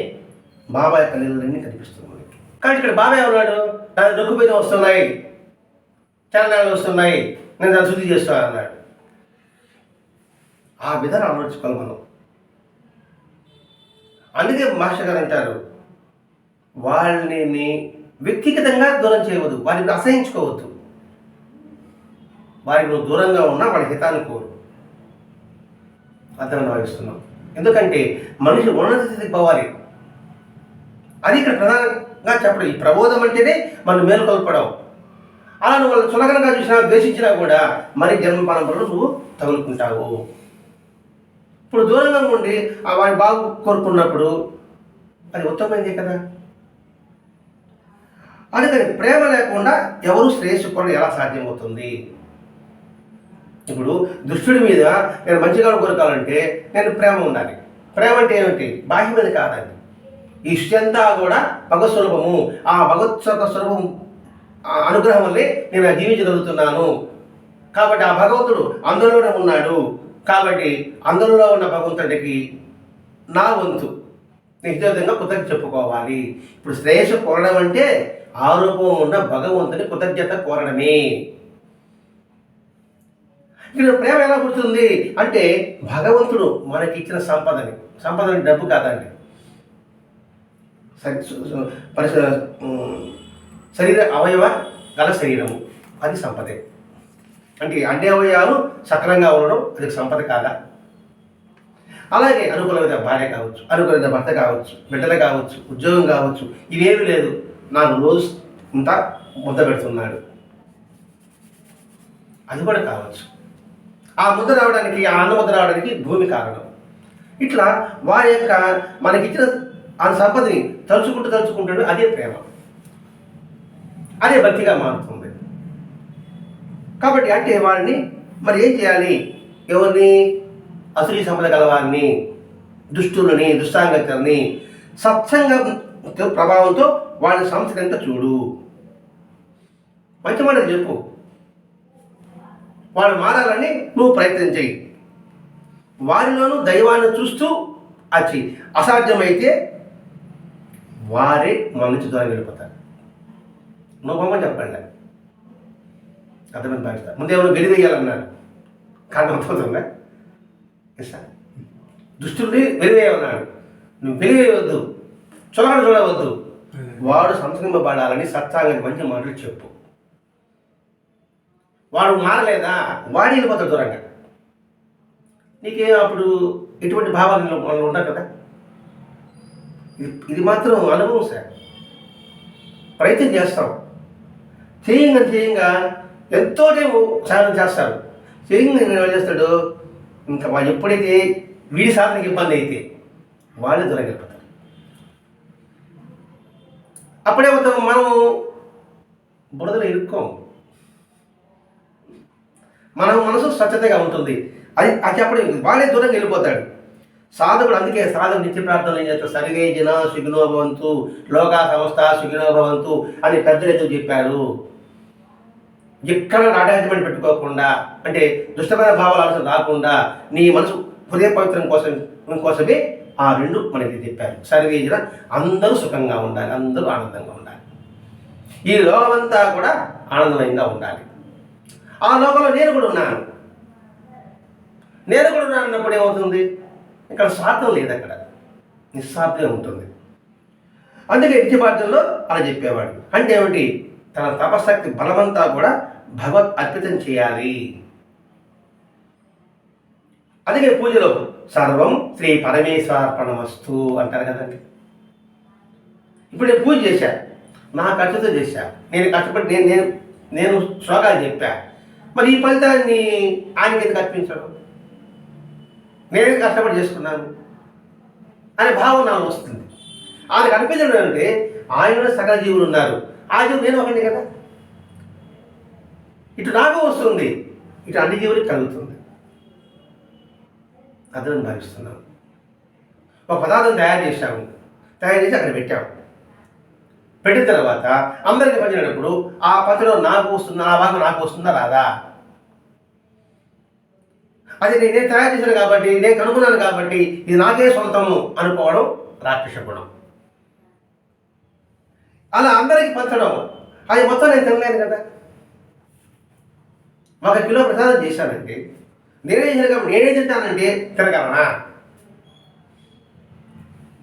బాబా యొక్క నిలువలన్నీ కనిపిస్తుంది మనకి. కానీ ఇక్కడ బాబా ఉన్నాడు, నా నొక్కుపోయిన వస్తున్నాయి, చలనాలు వస్తున్నాయి, నేను దాన్ని శుద్ధి చేస్తాను అన్నాడు. ఆ విధానం ఆలోచించుకోవాలి మనం. అందుకే మాస్టర్ గారు అంటారు, వాళ్ళని వ్యక్తిగతంగా దూరం చేయవద్దు, వారిని అసహించుకోవద్దు. వారికి నువ్వు దూరంగా ఉన్నా వాళ్ళ హితాన్ని కోరు. అర్థం భావిస్తున్నాం. ఎందుకంటే మనిషి ఉన్నత స్థితికి పోవాలి. అది ఇక్కడ ప్రధానంగా చెప్పడం. ఈ ప్రబోధం అంటేనే మనం మేలుకొల్పడం. అలా నువ్వు వాళ్ళు చులకనగా చూసినా, ద్వేషించినా కూడా మరి జన్మ పరంపరలో నువ్వు తగులుకుంటావు. ఇప్పుడు దూరంగా ఉండి వాడి బాగు కోరుకున్నప్పుడు అది ఉత్తమమైందే కదా. అందుకని ప్రేమ లేకుండా ఎవరు శ్రేయస్సు కూడా ఎలా సాధ్యమవుతుంది? ఇప్పుడు దుష్టుడి మీద నేను మంచిగా కోరుకోవాలంటే నేను ప్రేమ ఉండాలి. ప్రేమ అంటే ఏమిటి? బాహ్యమైనది కాదండి. ఈ సృష్టి అంతా కూడా భగవత్ స్వరూపము. ఆ భగవత్ స్వరూపం అనుగ్రహం వల్లే నేను జీవించగలుగుతున్నాను. కాబట్టి ఆ భగవంతుడు అందరిలోనే ఉన్నాడు. కాబట్టి అందరిలో ఉన్న భగవంతుడికి నా వంతు నిజంగా కృతజ్ఞత చెప్పుకోవాలి. ఇప్పుడు శ్రేయస్సు కోరడం అంటే ఆ రూపం ఉన్న భగవంతుని కృతజ్ఞత కోరడమే. ఇక్కడ ప్రేమ ఎలా పుడుతుంది అంటే భగవంతుడు మనకి ఇచ్చిన సంపదని డబ్బు కాదండి, శరీర అవయవ గల శరీరము, అది సంపదే. అంటే అన్ని అవయవాలు సక్రంగా ఉండడం అది సంపద కాదా? అలాగే అనుకూలమైన భార్య కావచ్చు, అనుకూలమైన భర్త కావచ్చు, బిడ్డలు కావచ్చు, ఉద్యోగం కావచ్చు, ఇవేమీ లేదు, నాకు రోజు ఇంత ముద్ద పెడుతున్నాడు, అది కూడా కావచ్చు. ఆ ముద్ద రావడానికి, ఆ అన్న ముద్ద రావడానికి భూమి కారణం. ఇట్లా వారి యొక్క మనకిచ్చిన ఆ సంపదని తలుచుకుంటూ అదే ప్రేమ, అదే భక్తిగా మారుతుంది. కాబట్టి అంటే వారిని మరి ఏం చేయాలి? ఎవరిని? అసలు సంపద గలవారిని, దుష్టులని, దుష్టాంగతులని సత్సంగ ప్రభావంతో వారిని సంస్కరించ చూడు. మంచి మాట చెప్పు. వాడు మారాలని నువ్వు ప్రయత్నం చేయి. వారిలోనూ దైవాన్ని చూస్తూ వచ్చి అసాధ్యమైతే వారే మన నుంచి దూరం వెళ్ళిపోతారు. నువ్వు బొమ్మ చెప్పండి, అర్థమైంది భావిస్తా. ముందు ఎవరు వెలివేయాలన్నాడు, కానీ అర్థమవుతుందా? సార్ దుష్టుల్ని వెలివేయమన్నాడు. నువ్వు వెలివేయవద్దు, చులకన చూడవద్దు. వాడు సంస్కరింపబడాలని సత్సాంగానికి మంచి మాటలు చెప్పు. వాడు మారలేదా, వాడి వెళ్ళిపోతాడు దూరంగా. నీకేం అప్పుడు ఎటువంటి భావాలు వాళ్ళు ఉండవు కదా. ఇది మాత్రం అనుభవం సార్. ప్రయత్నం చేస్తాం, చేయంగా ఎంతో సాధన చేస్తారు. చేయంగా ఏం చేస్తాడు, ఇంకా వాడు ఎప్పుడైతే వీడి సాధనకి ఇబ్బంది అయితే వాళ్ళే దూరంగా వెళ్ళిపోతారు. అప్పుడేమవుతాం, మనము బురదలో ఇరుక్కోం. మన మనసు స్వచ్ఛతగా ఉంటుంది. అది అప్పుడు వాళ్ళే దూరంగా వెళ్ళిపోతాడు సాధకుడు. అందుకే సాధకుడు నిత్య ప్రార్థనలు ఏం చేస్తారు? సర్వే జన సుఖినో భవంతు, లోకా సమస్త సుఖినో భవంతు అని పెద్దలు ఎందుకు చెప్పారు? ఎక్కడ అటాచ్మెంట్ పెట్టుకోకుండా, అంటే దుష్టమైన భావాలు ఆలోచన రాకుండా నీ మనసు హృదయ పవిత్రం కోసమే ఆ రెండు మనకి చెప్పారు. సర్వే జన, అందరూ సుఖంగా ఉండాలి, అందరూ ఆనందంగా ఉండాలి, ఈ లోకమంతా కూడా ఆనందమయంగా ఉండాలి. ఆ లోకంలో నేను కూడా ఉన్నాను అన్నప్పుడు ఏమవుతుంది? ఇక్కడ స్వార్థం లేదు, అక్కడ నిస్వార్థంగా ఉంటుంది. అందుకే నిత్యపాఠంలో అలా చెప్పేవాడు. అంటే ఏమిటి? తన తపశక్తి బలమంతా కూడా భగవత్ అర్పితం చేయాలి. అందుకే పూజలో సర్వం శ్రీ పరమేశ్వరార్పణమస్తు అంటారు కదండి. ఇప్పుడు నేను పూజ చేశా, నా ఖర్చుతో చేశా, నేను కష్టపడి నేను శ్లోకాలు చెప్పా, మరి ఈ ఫలితాన్ని ఆయనకి ఎందుకు అర్పించడం? నేను కష్టపడి చేసుకున్నాను అనే భావం నాకు వస్తుంది. ఆయనకు అనిపించడం అంటే ఆయనలో సకల జీవులు ఉన్నారు, ఆ జీవులు నేను ఒకటి కదా, ఇటు నాకు వస్తుంది, ఇటు అన్ని జీవులకి కలుగుతుంది. అర్థం భావిస్తున్నాను. ఒక పదార్థం తయారు చేసి అక్కడ పెట్టాము. పెట్టిన తర్వాత అందరికీ పంచినప్పుడు ఆ పంచలో నాకు వస్తుందా, ఆ భాగం నాకు వస్తుందా రాదా? అది నేను తయారు చేశాను కాబట్టి, నేను కనుగొన్నాను కాబట్టి ఇది నాకే సొంతము అనుకోవడం రాక్షస గుణం. అలా అందరికీ పంచడం, అది మొత్తం నేను తినలేను కదా. 1 కిలో ప్రసాదం చేశానంటే నేనే తింటానంటే తినగలనా?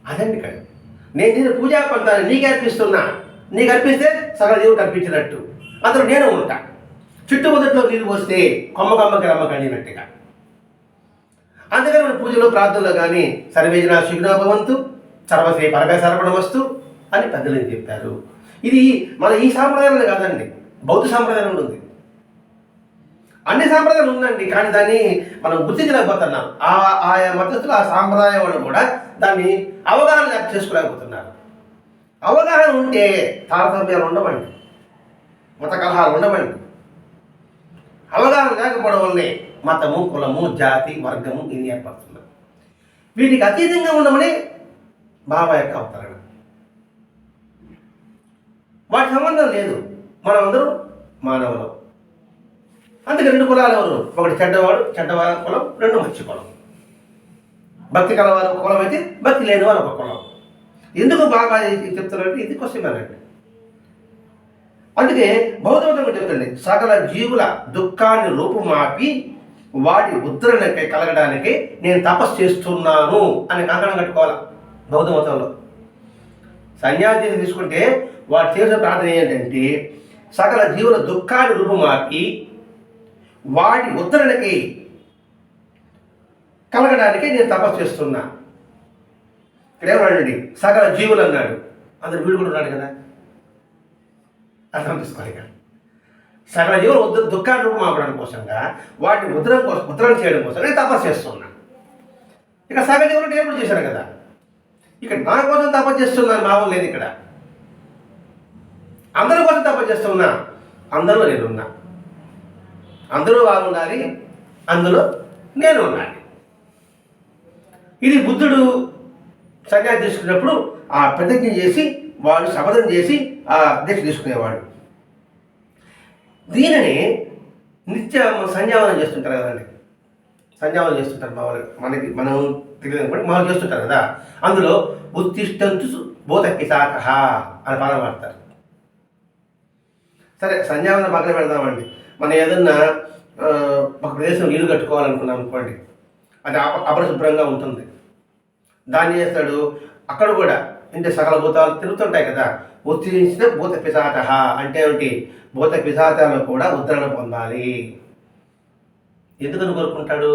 అదండి ఇక్కడ నేను చేసిన పూజా పంతాన్ని నీకు అర్పిస్తున్నా, నీకు అర్పిస్తే సగల జీవుడు అర్పించినట్టు, అందులో నేను ఉంటా. చుట్టుముదట్లో నీళ్ళు పోస్తే కొమ్మకి రమ్మ కండినట్టుగా. అందుకని మన పూజలో ప్రార్థనలో కానీ సర్వేజన శిగ్నా భవంతు, సర్వశ్రీ పరమేశ్వరపణమస్తు అని పెద్దలు చెప్పారు. ఇది మన ఈ సాంప్రదాయంలో కాదండి, బౌద్ధ సాంప్రదాయంలో ఉంది. అన్ని సాంప్రదాయాలు ఉందండి, కానీ దాన్ని మనం గుర్తించలేకపోతున్నాం. ఆయా మద్దతులు ఆ సాంప్రదాయం వాళ్ళు కూడా దాన్ని అవగాహన చేసుకోలేకపోతున్నారు. అవగాహన ఉంటే తారతమ్యాలు ఉండవండి, మత కలహాలు ఉండవండి. అవగాహన లేకపోవడం వల్లే మతము, కులము, జాతి, వర్గము ఇన్ని ఏర్పడుతున్నాయి. వీటికి అతీతంగా ఉండమని బాబా యొక్క అవతరణ. వాటి సంబంధం లేదు, మనమందరం మానవులు. అందుకే 2 కులాలు ఎవరు? ఒకటి చెడ్డవాడు కులం, 2 మంచి కులం. భక్తి కలవారు ఒక కులం అయితే భక్తి లేని వారు ఒక కులం. ఎందుకు బాగా చెప్తున్నారంటే ఇది కోసమేనండి. అందుకే బౌద్ధమతం చెప్తుంది, సకల జీవుల దుఃఖాన్ని రూపుమాపి వాటి ఉద్ధరణకి కలగడానికి నేను తపస్సు చేస్తున్నాను అని కంకణం కట్టుకోవాలి. బౌద్ధమతంలో సన్యాసి తీసుకుంటే వాడు చేసిన ప్రార్థన ఏంటంటే సకల జీవుల దుఃఖాన్ని రూపుమాపి వాటి ఉద్ధరణకి కలగడానికి నేను తపస్సు చేస్తున్నా. ఇక్కడేమన్నాడండి? సకల జీవులు అన్నాడు. అందరు వీడు కూడా ఉన్నాడు కదా, అర్థం చేసుకోవాలి. ఇక సకల జీవులు దుఃఖాన్ని రూపమాపడం కోసంగా వాటిని ఉద్ధరణ చేయడం కోసం నేను తపస్సు చేస్తున్నా. ఇక సకల జీవులు నేను కూడా చేశాను కదా, ఇక్కడ నా కోసం తపస్సు చేస్తున్నాను భావం లేదు. ఇక్కడ అందరి కోసం తపస్సు చేస్తున్నా, అందరిలో నేనున్నా. అందరూ బాగుండాలి, అందులో నేను ఉండాలి. ఇది బుద్ధుడు సన్యాసి తీసుకున్నప్పుడు ఆ ప్రతిజ్ఞ చేసి వాడు శపథం చేసి ఆ దీక్ష తీసుకునేవాడు. దీనిని నిత్యం సంధ్యావనం చేస్తుంటారు కదండి. సంధ్యావనం చేస్తుంటారు మనం తెలియదు మామూలు చేస్తుంటారు కదా. అందులో ఉత్తిష్టంతు బోధకిసాకహ అని పదం వాడతారు. సరే, సంధ్యావనం పక్కన పెడదామండి. మనం ఏదన్నా ఒక ప్రదేశం నీళ్లు కట్టుకోవాలనుకున్నాం అనుకోండి, అది అపరిశుభ్రంగా ఉంటుంది. దాన్ని చేస్తాడు, అక్కడ కూడా అంటే సకల భూతాలు తిరుగుతుంటాయి కదా. ఉత్తరించిన భూత పిశాచ అంటే ఏమిటి? భూత పిశాచాలను కూడా ఉద్ధరణ పొందాలి. ఎందుకని కోరుకుంటాడు?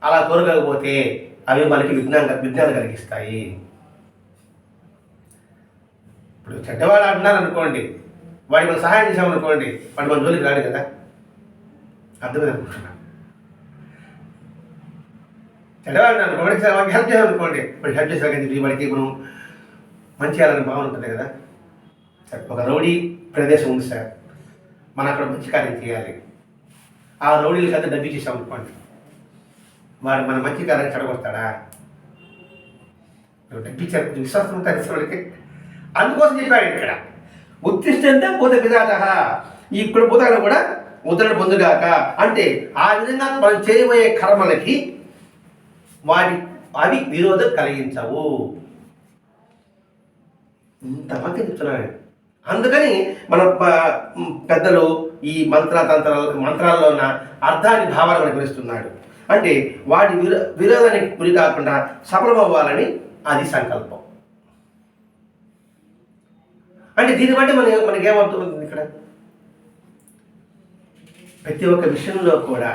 అలా కోరుకోకపోతే అవి మనకి విజ్ఞానం కలిగిస్తాయి. ఇప్పుడు చెడ్డవాడు అంటున్నారు అనుకోండి, వాడికి మనం సహాయం చేసామనుకోండి, వాడు మన జోలికి రాడు కదా. అర్థమైంది అనుకుంటున్నా. చెడ్డవాడిని అనుకోండి, వాడికి హెల్ప్ చేయాలనుకోండి, వాడికి హెల్ప్ చేసాక వాడికి మనం మంచి చేయాలని భావన ఉంటుంది కదా. సరే, ఒక రౌడీ ప్రదేశం ఉంది సార్, మనం అక్కడ మంచి కార్యం చేయాలి. ఆ రౌడీలకి అంతా డబ్బు చేసామనుకోండి, వాడు మన మంచి కార్యాన్ని చెడగొడతాడా? డబ్బిచ్చారు, కొంచెం విశ్వాసం ఉంటుంది వాళ్ళకి. అందుకోసం చెప్పాడు ఇక్కడ ఉత్తిష్టంటే భూత పిశాచ, ఇప్పుడు భూతాలు కూడా ఉద్ధరణ పొందుగాక. అంటే ఆ విధంగా మనం చేయబోయే కర్మలకి అవి విరోధం కలిగించవు. ఇంతమంది చెప్తున్నాడు. అందుకని మన పెద్దలు ఈ మంత్రాల్లో ఉన్న అర్థాన్ని భావాన్ని మనకు వివరిస్తున్నాడు. అంటే వాటి విరోధానికి గురి కాకుండా సఫలమవ్వాలని అది సంకల్పం. అంటే దీన్ని బట్టి మనకేమవుతుంది? ఇక్కడ ప్రతి ఒక్క విషయంలో కూడా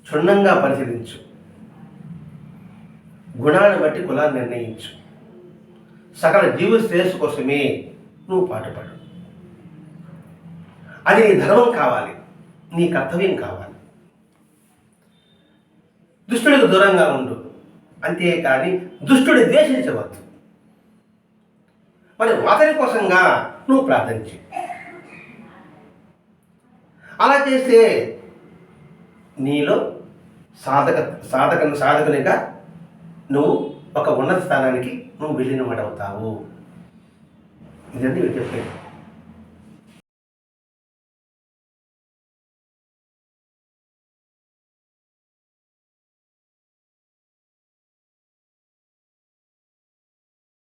క్షుణ్ణంగా పరిశీలించు, గుణాన్ని బట్టి కులాన్ని నిర్ణయించు. సకల జీవ శ్రేయస్సు కోసమే నువ్వు పాటుపడు. అది నీ ధర్మం కావాలి, నీ కర్తవ్యం కావాలి. దుష్టుడికి దూరంగా ఉండు, అంతేకాని దుష్టుడి ద్వేషించవద్దు. మరి అతని కోసంగా నువ్వు ప్రార్థించు. అలా చేస్తే నీలో సాధకునిగా నువ్వు ఒక ఉన్నత స్థానానికి నువ్వు వెళ్ళిన మాట అవుతావు. ఇదండి చెప్పేది.